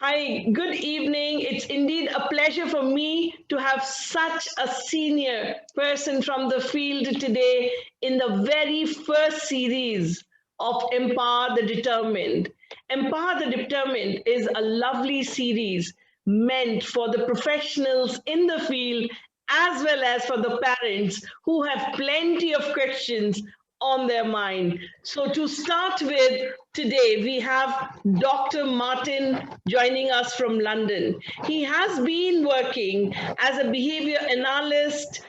Hi, good evening. It's indeed a pleasure for me to have such a senior person from the field today in the very first series of Empower the Determined. Empower the Determined is a lovely series meant for the professionals in the field as well as for the parents who have plenty of questions on their mind. So to start with, today we have Dr. Martin joining us from London. He has been working as a behavior analyst,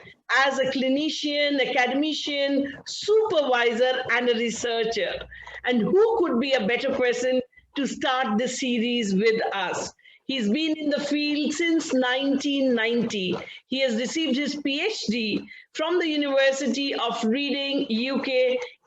as a clinician, academician, supervisor, and a researcher. And who could be a better person to start this series with us? He's been in the field since 1990. He has received his PhD from the University of Reading, UK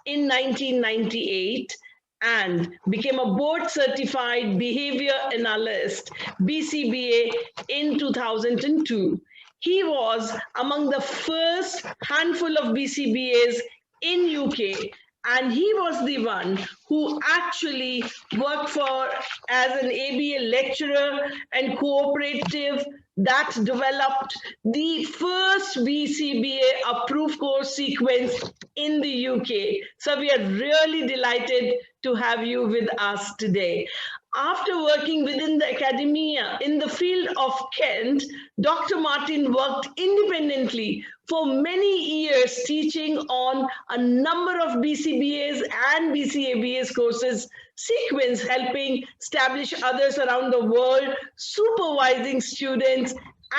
in 1998 and became a board certified behavior analyst, BCBA, in 2002. He was among the first handful of BCBAs in UK, and he was the one who actually worked for as an ABA lecturer and cooperative that developed the first BCBA approved course sequence in the UK. So we are really delighted to have you with us today. After working within the academia in the field of Kent, Dr. Martin worked independently for many years teaching on a number of BCBAs and BCABAs courses sequence, helping establish others around the world, supervising students,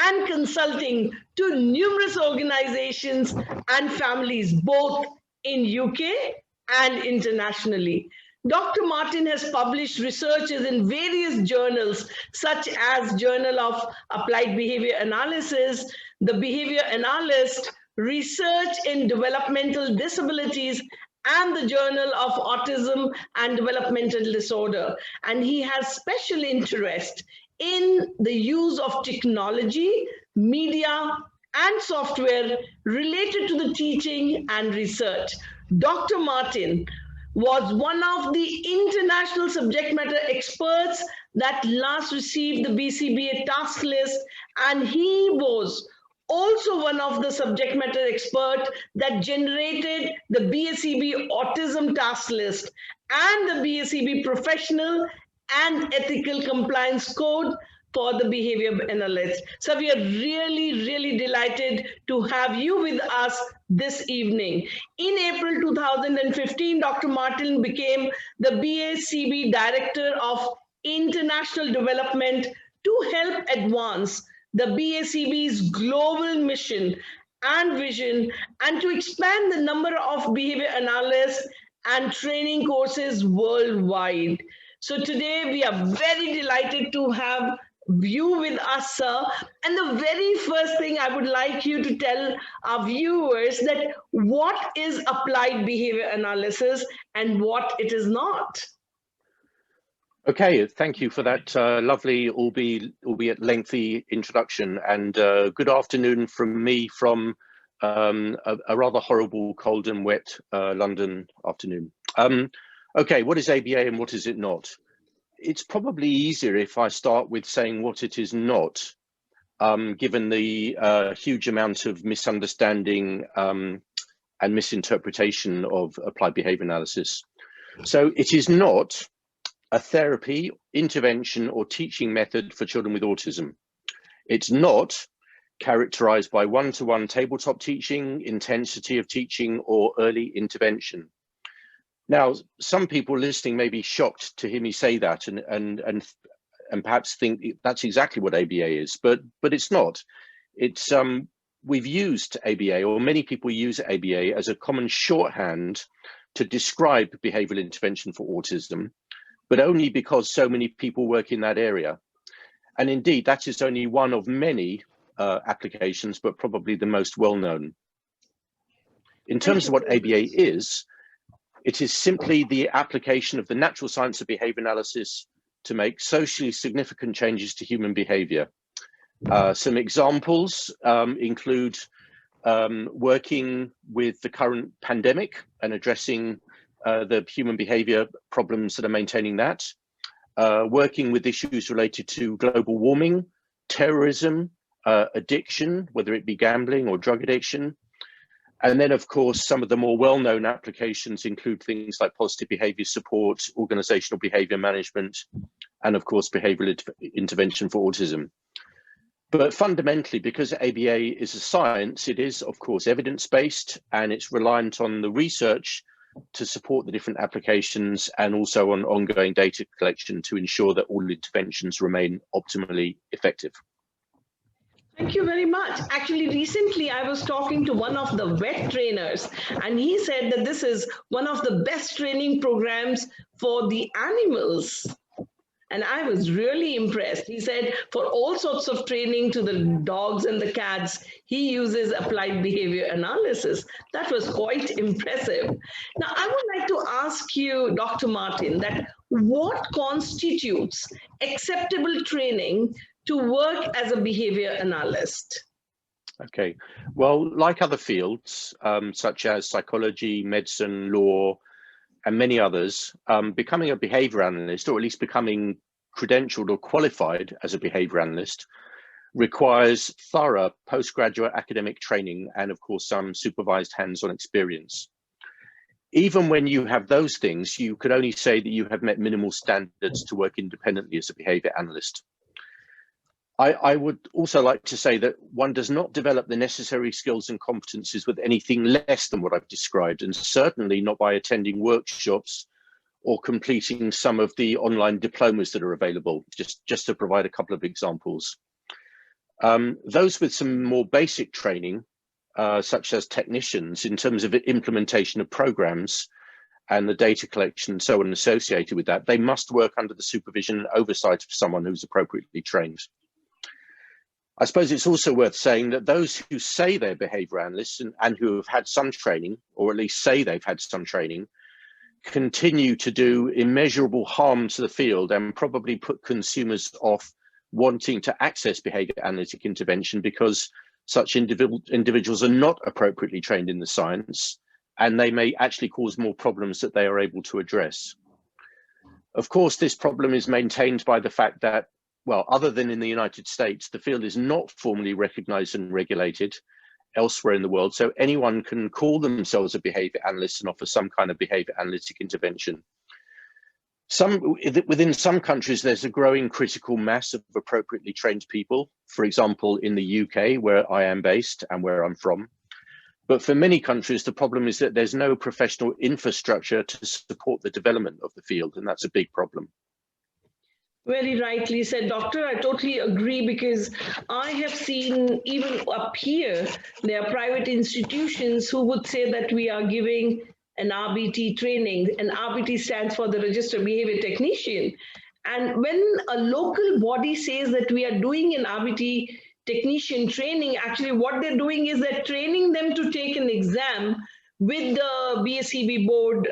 and consulting to numerous organizations and families, both in UK and internationally. Dr. Martin has published researches in various journals, such as Journal of Applied Behaviour Analysis, the Behaviour Analyst, Research in Developmental Disabilities, and the Journal of Autism and Developmental Disorder. And he has special interest in the use of technology, media, and software related to the teaching and research. Dr. Martin was one of the international subject matter experts that last received the BCBA task list, and he was also one of the subject matter experts that generated the BACB autism task list and the BACB professional and ethical compliance code for the behavior analyst. So we are really delighted to have you with us this evening. In April 2015, Dr. Martin became the BACB Director of International Development to help advance the BACB's global mission and vision and to expand the number of behavior analysts and training courses worldwide. So today we are very delighted to have you with us, sir. And the very first thing I would like you to tell our viewers that what is applied behavior analysis and what it is not. Okay, thank you for that lovely, albeit lengthy introduction, and good afternoon from me from a rather horrible, cold and wet London afternoon. Okay, what is ABA and what is it not? It's probably easier if I start with saying what it is not, given the huge amount of misunderstanding and misinterpretation of applied behavior analysis. So it is not a therapy, intervention, or teaching method for children with autism. It's not characterized by one-to-one tabletop teaching, intensity of teaching, or early intervention. Now, some people listening may be shocked to hear me say that and perhaps think that's exactly what ABA is, but it's not. It's we've used ABA, or many people use ABA as a common shorthand to describe behavioral intervention for autism, but only because so many people work in that area. And indeed, that is only one of many applications, but probably the most well-known. In terms of what ABA is, it is simply the application of the natural science of behavior analysis to make socially significant changes to human behavior. Some examples include working with the current pandemic and addressing the human behavior problems that are maintaining that, working with issues related to global warming, terrorism, addiction, whether it be gambling or drug addiction. And then, of course, some of the more well-known applications include things like positive behavior support, organizational behavior management, and of course, behavioral intervention for autism. But fundamentally, because ABA is a science, it is, of course, evidence-based, and it's reliant on the research to support the different applications and also on ongoing data collection to ensure that all interventions remain optimally effective. Thank you very much. Actually, recently I was talking to one of the vet trainers, and he said that this is one of the best training programs for the animals. And I was really impressed. He said for all sorts of training to the dogs and the cats, he uses applied behavior analysis. That was quite impressive. Now, I would like to ask you, Dr. Martin, that what constitutes acceptable training to work as a behavior analyst? Okay, well, like other fields, such as psychology, medicine, law, and many others, becoming a behavior analyst, or at least becoming credentialed or qualified as a behavior analyst, requires thorough postgraduate academic training and, of course, some supervised hands-on experience. Even when you have those things, you could only say that you have met minimal standards to work independently as a behavior analyst. I would also like to say that one does not develop the necessary skills and competencies with anything less than what I've described, and certainly not by attending workshops or completing some of the online diplomas that are available, just to provide a couple of examples. Those with some more basic training, such as technicians in terms of implementation of programs and the data collection and so on associated with that, they must work under the supervision and oversight of someone who's appropriately trained. I suppose it's also worth saying that those who say they're behavior analysts and who have had some training, or at least say they've had some training, continue to do immeasurable harm to the field and probably put consumers off wanting to access behavior analytic intervention because such individuals are not appropriately trained in the science, and they may actually cause more problems that they are able to address. Of course, this problem is maintained by the fact that, well, other than in the United States, the field is not formally recognized and regulated elsewhere in the world. So anyone can call themselves a behavior analyst and offer some kind of behavior analytic intervention. Within some countries, there's a growing critical mass of appropriately trained people. For example, in the UK, where I am based and where I'm from. But for many countries, the problem is that there's no professional infrastructure to support the development of the field, and that's a big problem. Very rightly said, Doctor. I totally agree, because I have seen even up here, there are private institutions who would say that we are giving an RBT training, and RBT stands for the Registered Behavior Technician. And when a local body says that we are doing an RBT technician training, actually what they're doing is they're training them to take an exam with the BACB board,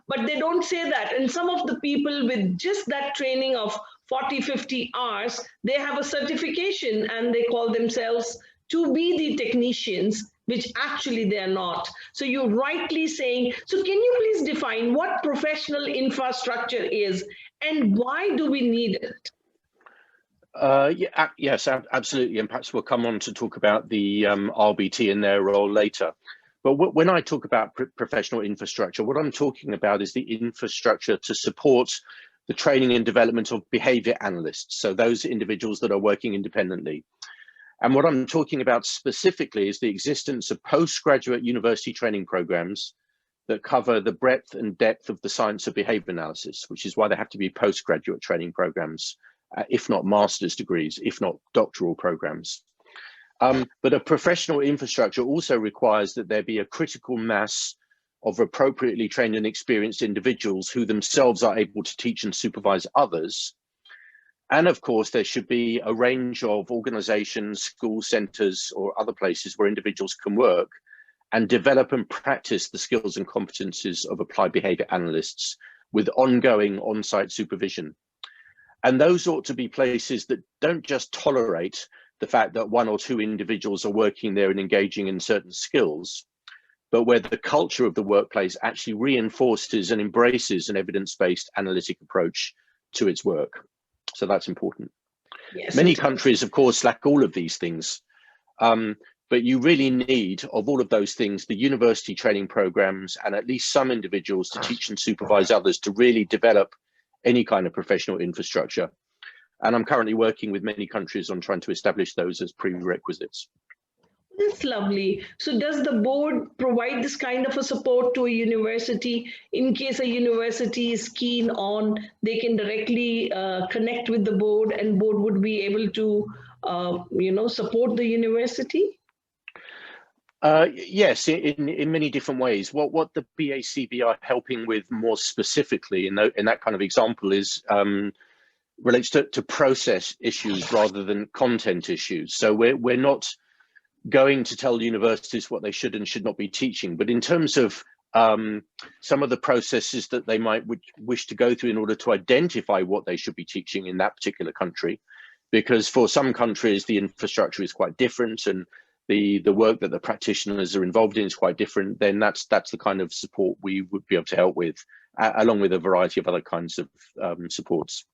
but they don't say that. And some of the people with just that training of 40, 50 hours, they have a certification and they call themselves to be the technicians, which actually they are not. So you're rightly saying, so can you please define what professional infrastructure is and why do we need it? Yes, absolutely. And perhaps we'll come on to talk about the RBT and their role later. But when I talk about professional infrastructure, what I'm talking about is the infrastructure to support the training and development of behavior analysts. So those individuals that are working independently. And what I'm talking about specifically is the existence of postgraduate university training programs that cover the breadth and depth of the science of behavior analysis, which is why they have to be postgraduate training programs, if not master's degrees, if not doctoral programs. But a professional infrastructure also requires that there be a critical mass of appropriately trained and experienced individuals who themselves are able to teach and supervise others. And of course, there should be a range of organizations, school centers, or other places where individuals can work and develop and practice the skills and competencies of applied behavior analysts with ongoing on-site supervision. And those ought to be places that don't just tolerate the fact that one or two individuals are working there and engaging in certain skills, but where the culture of the workplace actually reinforces and embraces an evidence-based analytic approach to its work. So that's important. Yes, Many countries, of course, lack all of these things. But you really need, of all of those things, the university training programs and at least some individuals to teach and supervise others to really develop any kind of professional infrastructure. And I'm currently working with many countries on trying to establish those as prerequisites. that's lovely. So does the board provide this kind of a support to a university in case a university is keen on, they can directly connect with the board and board would be able to, support the university? Yes, in many different ways. What the BACB are helping with more specifically in that kind of example is relates to process issues rather than content issues. So we're not going to tell universities what they should and should not be teaching, but in terms of some of the processes that they might wish to go through in order to identify what they should be teaching in that particular country, because for some countries the infrastructure is quite different and the work that the practitioners are involved in is quite different, then that's the kind of support we would be able to help with, along with a variety of other kinds of supports.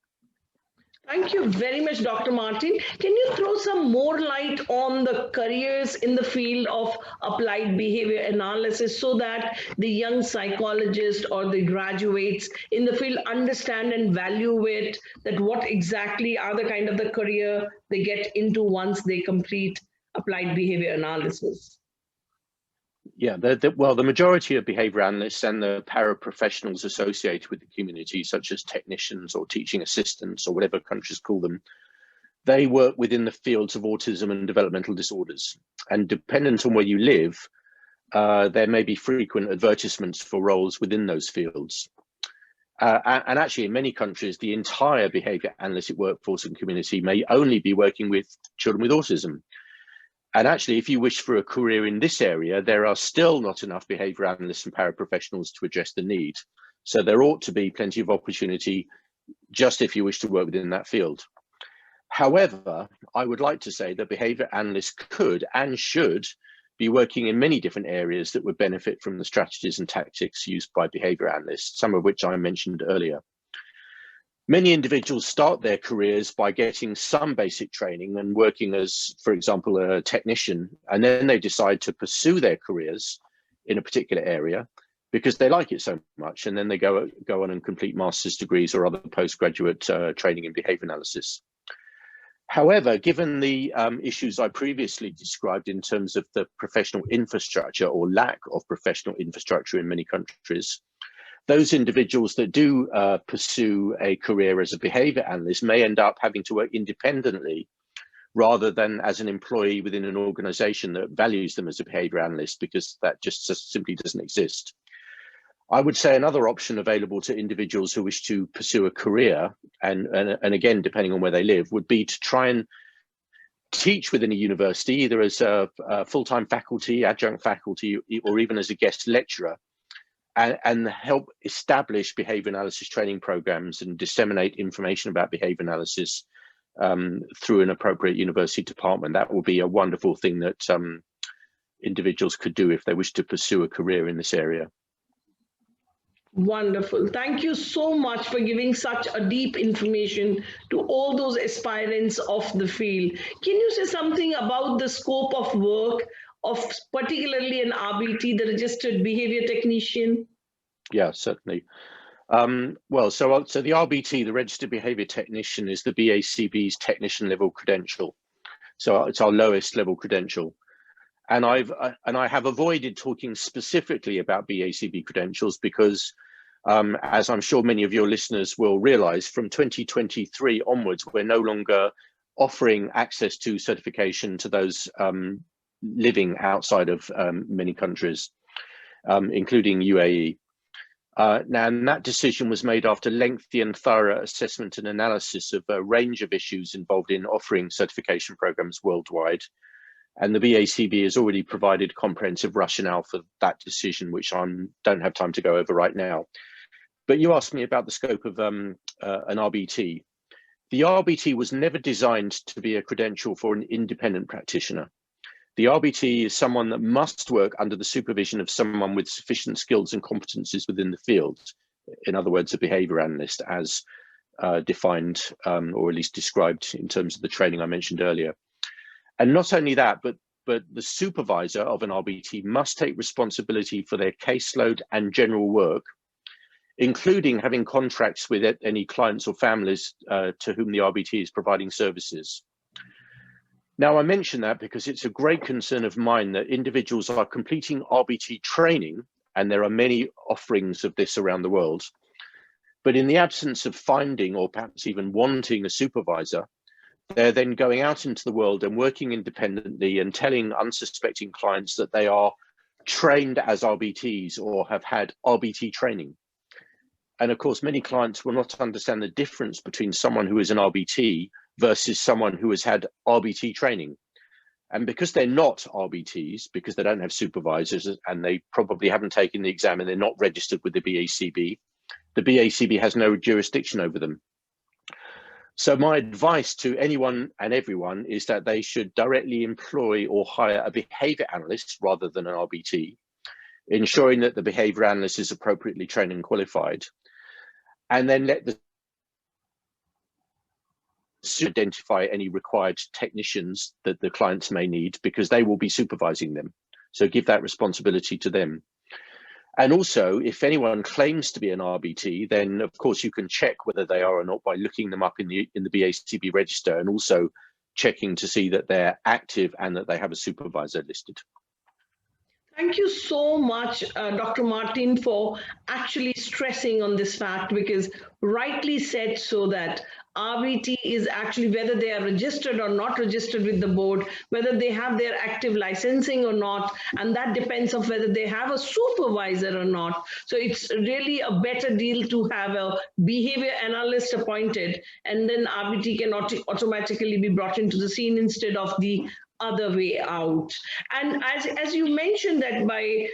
Thank you very much, Dr. Martin. Can you throw some more light on the careers in the field of applied behavior analysis so that the young psychologist or the graduates in the field understand and value it, that what exactly are the kind of the career they get into once they complete applied behavior analysis? Yeah, the majority of behaviour analysts and the paraprofessionals associated with the community, such as technicians or teaching assistants or whatever countries call them, they work within the fields of autism and developmental disorders. And dependent on where you live, there may be frequent advertisements for roles within those fields. And actually, in many countries, the entire behaviour analytic workforce and community may only be working with children with autism. And actually, if you wish for a career in this area, there are still not enough behaviour analysts and paraprofessionals to address the need. So there ought to be plenty of opportunity just if you wish to work within that field. However, I would like to say that behaviour analysts could and should be working in many different areas that would benefit from the strategies and tactics used by behaviour analysts, some of which I mentioned earlier. Many individuals start their careers by getting some basic training and working as, for example, a technician, and then they decide to pursue their careers in a particular area because they like it so much, and then they go on and complete master's degrees or other postgraduate training in behaviour analysis. However, given the issues I previously described in terms of the professional infrastructure or lack of professional infrastructure in many countries, those individuals that do pursue a career as a behaviour analyst may end up having to work independently rather than as an employee within an organisation that values them as a behaviour analyst, because that just simply doesn't exist. I would say another option available to individuals who wish to pursue a career, and again, depending on where they live, would be to try and teach within a university, either as a full-time faculty, adjunct faculty, or even as a guest lecturer, and help establish behaviour analysis training programs and disseminate information about behaviour analysis through an appropriate university department. That will be a wonderful thing that individuals could do if they wish to pursue a career in this area. Wonderful. Thank you so much for giving such a deep information to all those aspirants of the field. Can you say something about the scope of work of particularly an RBT, the registered behavior technician? Yeah, certainly. Well, so the RBT, the registered behavior technician, is the BACB's technician level credential. So it's our lowest level credential. And I have avoided talking specifically about BACB credentials because, as I'm sure many of your listeners will realize, from 2023 onwards, we're no longer offering access to certification to those living outside of many countries, including UAE. Now, and that decision was made after lengthy and thorough assessment and analysis of a range of issues involved in offering certification programs worldwide. And the BACB has already provided comprehensive rationale for that decision, which I don't have time to go over right now. But you asked me about the scope of an RBT. The RBT was never designed to be a credential for an independent practitioner. The RBT is someone that must work under the supervision of someone with sufficient skills and competencies within the field. In other words, a behaviour analyst, as defined or at least described in terms of the training I mentioned earlier. And not only that, but the supervisor of an RBT must take responsibility for their caseload and general work, including having contracts with any clients or families to whom the RBT is providing services. Now, I mention that because it's a great concern of mine that individuals are completing RBT training, and there are many offerings of this around the world, but in the absence of finding or perhaps even wanting a supervisor, they're then going out into the world and working independently and telling unsuspecting clients that they are trained as RBTs or have had RBT training. And of course, many clients will not understand the difference between someone who is an RBT versus someone who has had RBT training. And because they're not RBTs, because they don't have supervisors and they probably haven't taken the exam and they're not registered with the BACB has no jurisdiction over them. So my advice to anyone and everyone is that they should directly employ or hire a behaviour analyst rather than an RBT, ensuring that the behaviour analyst is appropriately trained and qualified, and then let the identify any required technicians that the clients may need, because they will be supervising them. So give that responsibility to them. And also, if anyone claims to be an RBT, then of course you can check whether they are or not by looking them up in the BACB register, and also checking to see that they're active and that they have a supervisor listed. Thank you so much, Dr. Martin, for actually stressing on this fact, because rightly said, so that RBT is actually, whether they are registered or not registered with the board, whether they have their active licensing or not, and that depends on whether they have a supervisor or not. So it's really a better deal to have a behavior analyst appointed, and then RBT can automatically be brought into the scene instead of the other way out. And as you mentioned that by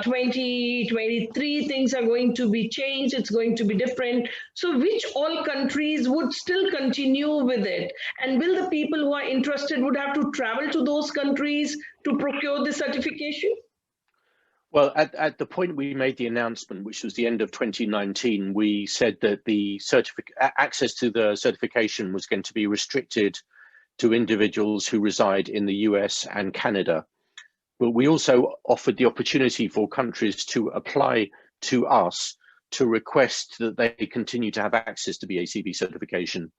2023 things are going to be changed, it's going to be different. So which all countries would still continue with it? And will the people who are interested would have to travel to those countries to procure the certification? Well, at the point we made the announcement, which was the end of 2019, we said that the access to the certification was going to be restricted to individuals who reside in the US and Canada. But we also offered the opportunity for countries to apply to us to request that they continue to have access to BACB certification.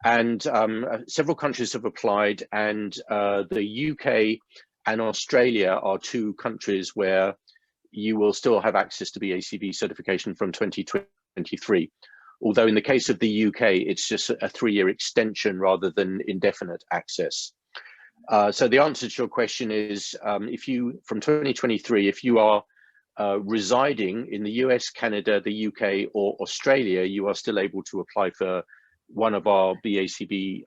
And several countries have applied, and the UK and Australia are two countries where you will still have access to BACB certification from 2023. Although in the case of the UK, it's just a 3-year extension rather than indefinite access. So the answer to your question is, if you, from 2023, if you are residing in the US, Canada, the UK, or Australia, you are still able to apply for one of our BACB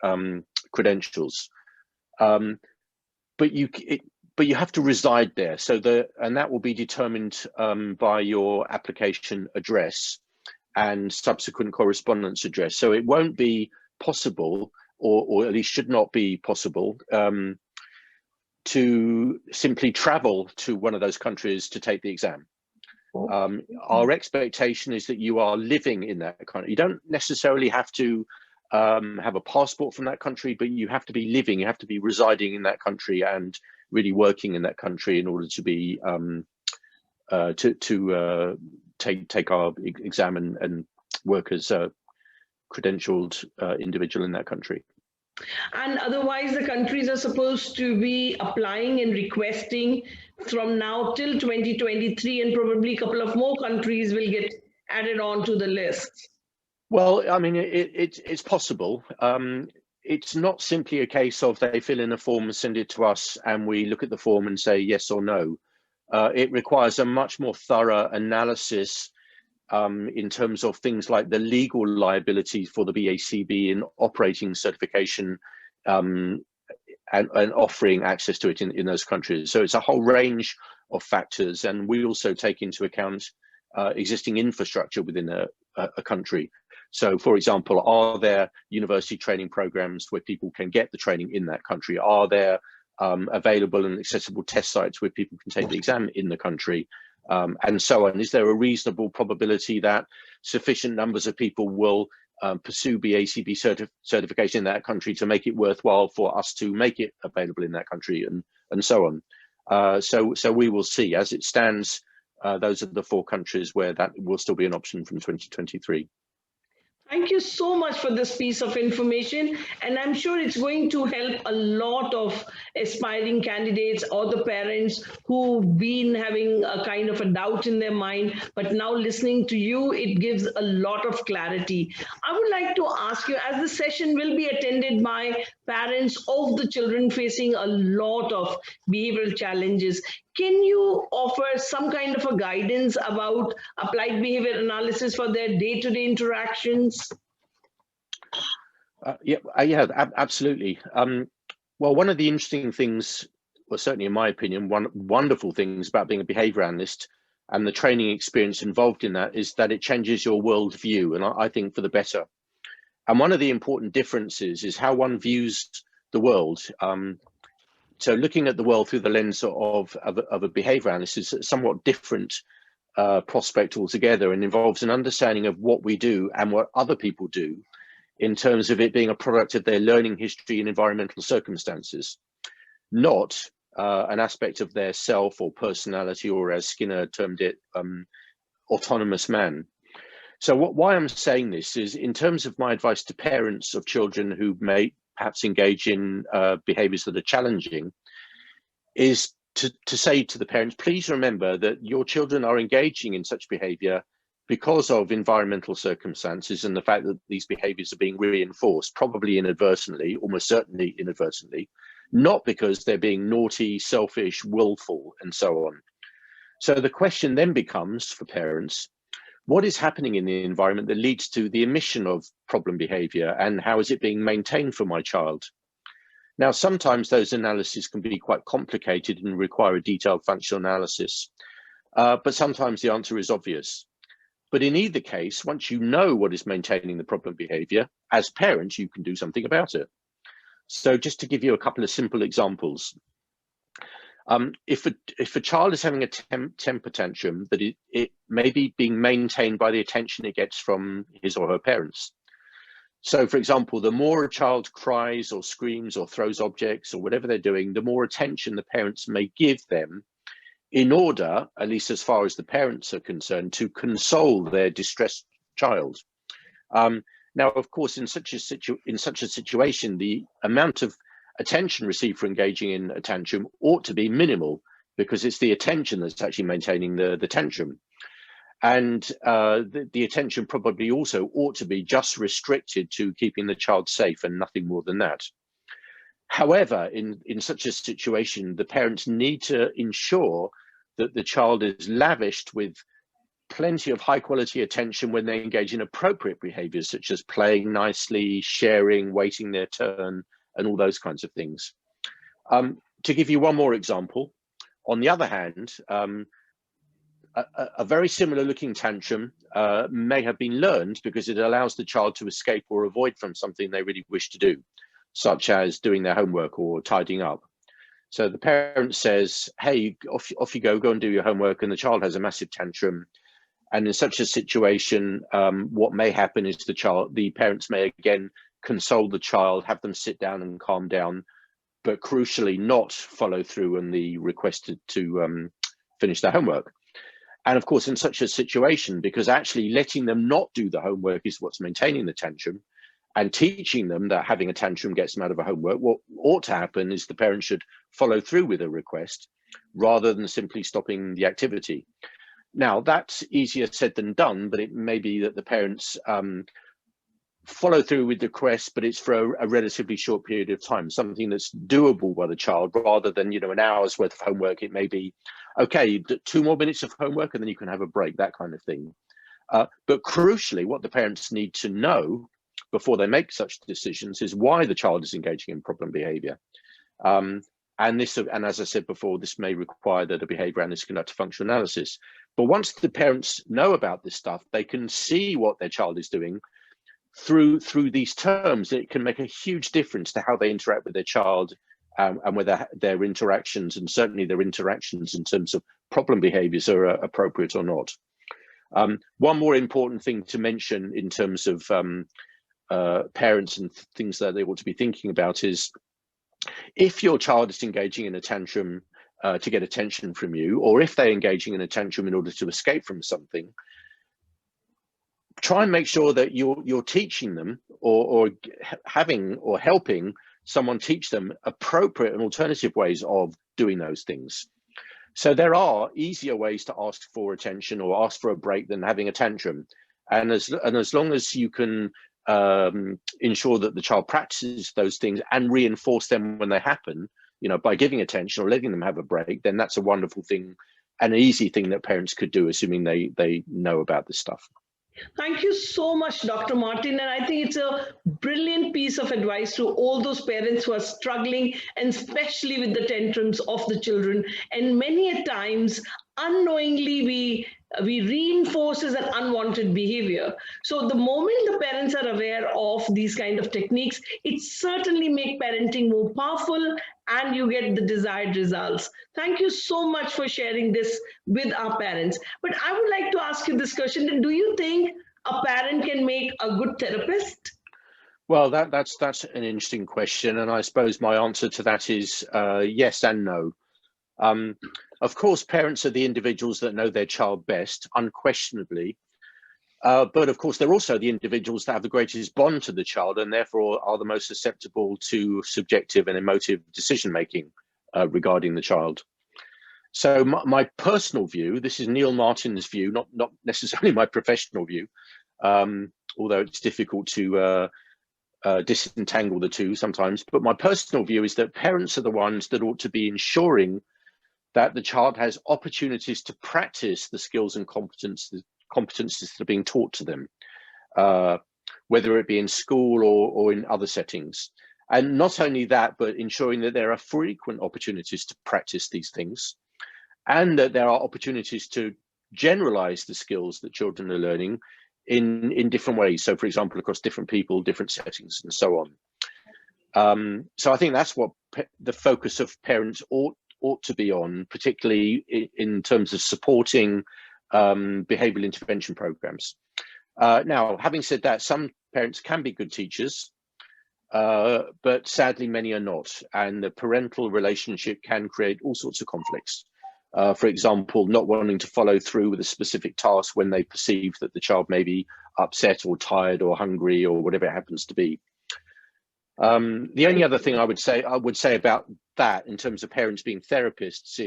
credentials. But you have to reside there. So and that will be determined by your application address and subsequent correspondence address. So it won't be possible, or at least should not be possible, to simply travel to one of those countries to take the exam. Our expectation is that you are living in that country. You don't necessarily have to have a passport from that country, but you have to be living, you have to be residing in that country and really working in that country in order to be take our exam and work as a credentialed individual in that country. And otherwise, the countries are supposed to be applying and requesting from now till 2023, and probably a couple of more countries will get added on to the list. Well, I mean, it's possible. It's not simply a case of they fill in a form and send it to us and we look at the form and say yes or no. It requires a much more thorough analysis in terms of things like the legal liability for the BACB in operating certification and offering access to it in those countries. So it's a whole range of factors, and we also take into account existing infrastructure within a country. So, for example, are there university training programs where people can get the training in that country? Are there available and accessible test sites where people can take the exam in the country? And so on. Is there a reasonable probability that sufficient numbers of people will pursue BACB certification in that country to make it worthwhile for us to make it available in that country, and so on. So we will see. As it stands, those are the 4 countries where that will still be an option from 2023. Thank you so much for this piece of information, and I'm sure it's going to help a lot of aspiring candidates or the parents who've been having a kind of a doubt in their mind, but now listening to you, it gives a lot of clarity. I would like to ask you, as the session will be attended by parents of the children facing a lot of behavioral challenges, can you offer some kind of a guidance about applied behavior analysis for their day-to-day interactions? Yeah, absolutely. Well, one of the interesting things, well, certainly in my opinion, one wonderful things about being a behavior analyst and the training experience involved in that is that it changes your worldview, and I think for the better. And one of the important differences is how one views the world. So looking at the world through the lens of a behavior analyst is a somewhat different prospect altogether, and involves an understanding of what we do and what other people do in terms of it being a product of their learning history and environmental circumstances, not an aspect of their self or personality, or as Skinner termed it, autonomous man. So why I'm saying this is, in terms of my advice to parents of children who may perhaps engage in behaviors that are challenging, is to say to the parents, please remember that your children are engaging in such behavior because of environmental circumstances and the fact that these behaviors are being reinforced, probably inadvertently, almost certainly inadvertently, not because they're being naughty, selfish, willful, and so on. So the question then becomes for parents, what is happening in the environment that leads to the emission of problem behavior, and how is it being maintained for my child? Now, sometimes those analyses can be quite complicated and require a detailed functional analysis, but sometimes the answer is obvious. But in either case, once you know what is maintaining the problem behavior, as parents, you can do something about it. So just to give you a couple of simple examples, if a child is having a temper tantrum, that it may be being maintained by the attention it gets from his or her parents. So, for example, the more a child cries or screams or throws objects or whatever they're doing, the more attention the parents may give them, in order, at least as far as the parents are concerned, to console their distressed child. Now, of course, in such a situation, the amount of attention received for engaging in a tantrum ought to be minimal, because it's the attention that's actually maintaining the tantrum. And the attention probably also ought to be just restricted to keeping the child safe and nothing more than that. However, in such a situation, the parents need to ensure that the child is lavished with plenty of high quality attention when they engage in appropriate behaviors, such as playing nicely, sharing, waiting their turn, and all those kinds of things. To give you one more example, on the other hand, a very similar looking tantrum may have been learned because it allows the child to escape or avoid from something they really wish to do, such as doing their homework or tidying up. So the parent says, hey, off you go and do your homework, and the child has a massive tantrum. And in such a situation, what may happen is the parents may again console the child, have them sit down and calm down, but crucially not follow through on the request to finish their homework. And of course, in such a situation, because actually letting them not do the homework is what's maintaining the tantrum, and teaching them that having a tantrum gets them out of a homework, what ought to happen is the parent should follow through with a request rather than simply stopping the activity. Now, that's easier said than done, but it may be that the parents follow through with the request, but it's for a relatively short period of time, something that's doable by the child, rather than, an hour's worth of homework. It may be, okay, 2 more minutes of homework and then you can have a break, that kind of thing. But crucially, what the parents need to know before they make such decisions is why the child is engaging in problem behavior. And as I said before, this may require that a behavior analyst conduct a functional analysis. But once the parents know about this stuff, they can see what their child is doing through these terms. It can make a huge difference to how they interact with their child, and whether their interactions, and certainly their interactions in terms of problem behaviors, are appropriate or not. One more important thing to mention in terms of parents and things that they ought to be thinking about is, if your child is engaging in a tantrum to get attention from you, or if they're engaging in a tantrum in order to escape from something, try and make sure that you're teaching them or having or helping someone teach them appropriate and alternative ways of doing those things. So there are easier ways to ask for attention or ask for a break than having a tantrum. And as long as you can ensure that the child practices those things and reinforce them when they happen, by giving attention or letting them have a break, then that's a wonderful thing and an easy thing that parents could do, assuming they know about this stuff. Thank you so much, Dr. Martin. And I think it's a brilliant piece of advice to all those parents who are struggling, and especially with the tantrums of the children. And many a times, unknowingly, we reinforce an unwanted behavior. So the moment the parents are aware of these kind of techniques, it certainly makes parenting more powerful and you get the desired results. Thank you so much for sharing this with our parents. But I would like to ask you this question: do you think a parent can make a good therapist? Well, that's an interesting question, and I suppose my answer to that is yes and no. Of course, parents are the individuals that know their child best, unquestionably. But of course, they're also the individuals that have the greatest bond to the child and therefore are the most susceptible to subjective and emotive decision-making regarding the child. So my personal view, this is Neil Martin's view, not necessarily my professional view, although it's difficult to disentangle the two sometimes. But my personal view is that parents are the ones that ought to be ensuring that the child has opportunities to practice the skills and competences that are being taught to them, whether it be in school or in other settings. And not only that, but ensuring that there are frequent opportunities to practice these things, and that there are opportunities to generalize the skills that children are learning in different ways. So, for example, across different people, different settings, and so on. So I think that's what the focus of parents ought to be on, particularly in terms of supporting behavioural intervention programs. Now, having said that, some parents can be good teachers, but sadly many are not, and the parental relationship can create all sorts of conflicts. For example, not wanting to follow through with a specific task when they perceive that the child may be upset or tired or hungry or whatever it happens to be. The only other thing I would say about that in terms of parents being therapists,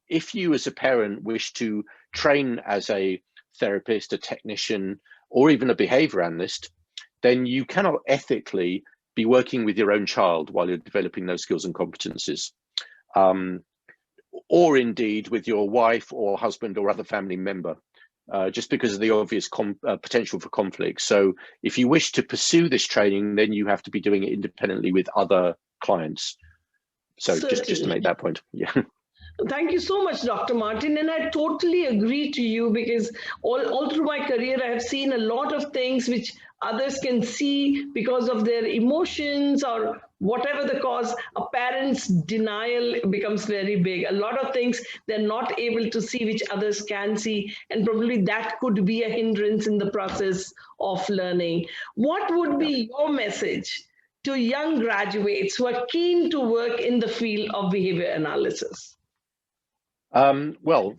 if you as a parent wish to train as a therapist, a technician, or even a behaviour analyst, then you cannot ethically be working with your own child while you're developing those skills and competencies, or indeed with your wife or husband or other family member. Just because of the obvious potential for conflict. So if you wish to pursue this training, then you have to be doing it independently with other clients. So just to make that point. Yeah. Thank you so much, Dr. Martin. And I totally agree to you, because all through my career, I have seen a lot of things which others can see because of their emotions or whatever the cause. A parent's denial becomes very big. A lot of things they're not able to see which others can see, and probably that could be a hindrance in the process of learning. What would be your message to young graduates who are keen to work in the field of behavior analysis? Well,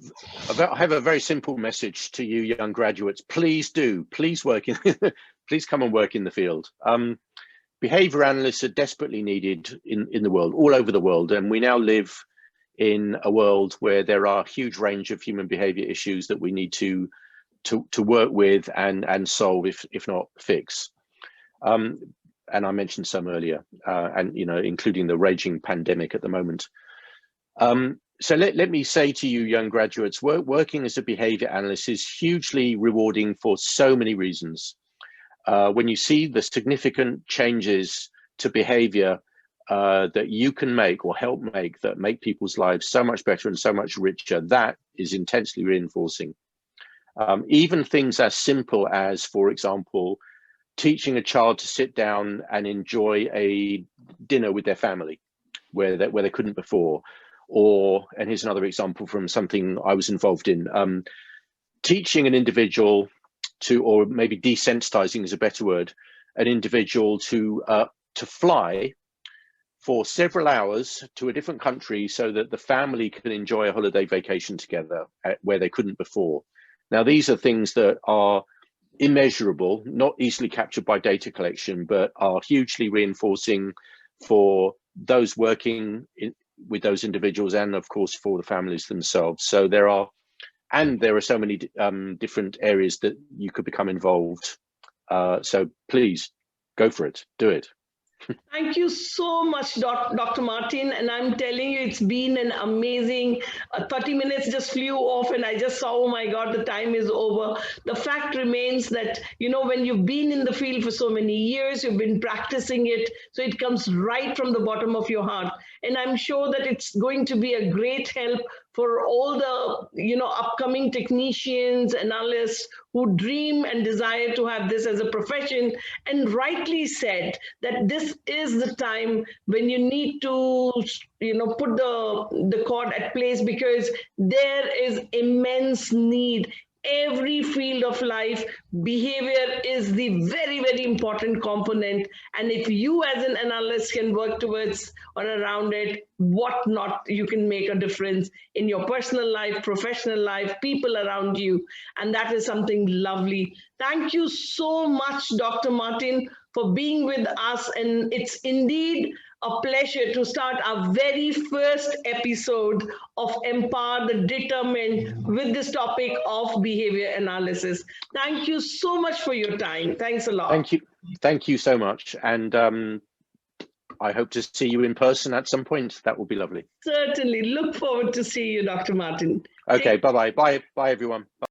I have a very simple message to you young graduates. Please work in, please come and work in the field. Behavior analysts are desperately needed in the world, all over the world. And we now live in a world where there are a huge range of human behavior issues that we need to work with and solve, if not fix. And I mentioned some earlier, and including the raging pandemic at the moment. So let me say to you, young graduates, working as a behavior analyst is hugely rewarding for so many reasons. When you see the significant changes to behavior that you can make or help make that make people's lives so much better and so much richer, that is intensely reinforcing. Even things as simple as, for example, teaching a child to sit down and enjoy a dinner with their family where they couldn't before. And here's another example from something I was involved in. teaching an individual to, or maybe desensitizing is a better word, an individual to fly for several hours to a different country so that the family can enjoy a holiday vacation together where they couldn't before. Now, these are things that are immeasurable, not easily captured by data collection, but are hugely reinforcing for those working with those individuals and, of course, for the families themselves. So there are so many different areas that you could become involved. So please go for it, do it. Thank you so much, Dr. Martin. And I'm telling you, it's been an amazing 30 minutes just flew off and I just saw, oh my God, the time is over. The fact remains that, you know, when you've been in the field for so many years, you've been practicing it. So it comes right from the bottom of your heart. And I'm sure that it's going to be a great help for all the, you know, upcoming technicians, analysts who dream and desire to have this as a profession, and rightly said that this is the time when you need to, you know, put the cord at place, because there is immense need. Every field of life, behavior is the very, very important component. And if you as an analyst can work towards or around it, what not, you can make a difference in your personal life, professional life, people around you. And that is something lovely. Thank you so much, Dr. Martin, for being with us. And it's indeed a pleasure to start our very first episode of Empower the Determined with this topic of behavior analysis. Thank you so much for your time. Thanks a lot. Thank you. Thank you so much. And I hope to see you in person at some point. That will be lovely. Certainly. Look forward to see you, Dr. Martin. Okay, bye-bye. Bye, everyone. Bye.